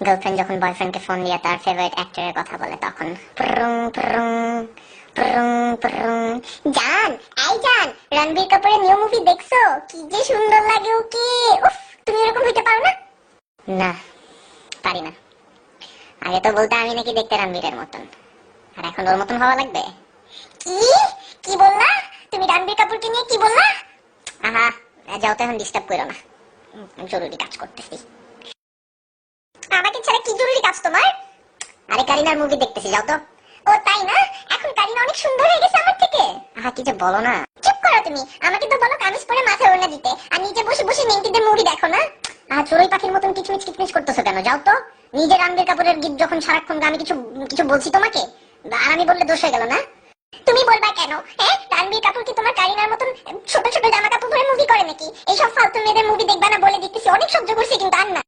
Girlfriend যখন বয়ফ্রেন্ডকে phone দিয়ে তার ফেভারিট অ্যাক্টরের কথা বলে তখন প্রুং প্রুং প্রুং প্রুং। জান, এই জান, রণবীর কাপুরের নিউ মুভি দেখছো? কি যে সুন্দর লাগে ওকে। উফ, তুমি এরকম হইতে পারো না? না, পারি না। আগে তো বলতে আমি নাকি দেখতে রণবীরের মতন, আর এখন ওর মতন হওয়া লাগবে? কি কি বললা তুমি? রণবীর কাপুরকে নিয়ে কি বললা? আহা, যাও তো, এখন ডিস্টার্ব করো না, জরুরি কাজ করতেছি। আমাকে ছাড়া কি জরুরি কাজ তোমার? আরে কারিনার মুভি দেখতেছি, যাও তো। ও তাই না? এখন কারিনা অনেক সুন্দর হয়ে গেছে আমার থেকে। আহা, কি যে বলো না। চুপ করো তুমি, আমাকে তো বলো কামিজ পরে মাথায় ওড়না দিতে, আর নিজে বসে বসে নেংটিদের মুভি দেখো না। আহা, চড়ুই পাখির মতন কিচমিচ কিচমিচ করতেছো কেন? যাও তো। নিজে রণবীর কাপুরের গীত যখন সারাক্ষণ আমি কিছু কিছু বলছি তোমাকে, আর আমি বললে দোষ হয়ে গেল না? তুমি বলবা কেন? হ্যাঁ, রণবীর কাপুর কি তোমার কারিনার মতন ছোট ছোট জামা কাপড় পরে মুভি করে নাকি? এইসব ফালতু মেয়েদের মুভি দেখবা না বলে দিতেছি, অনেক সহ্য করছি কিন্তু আর না।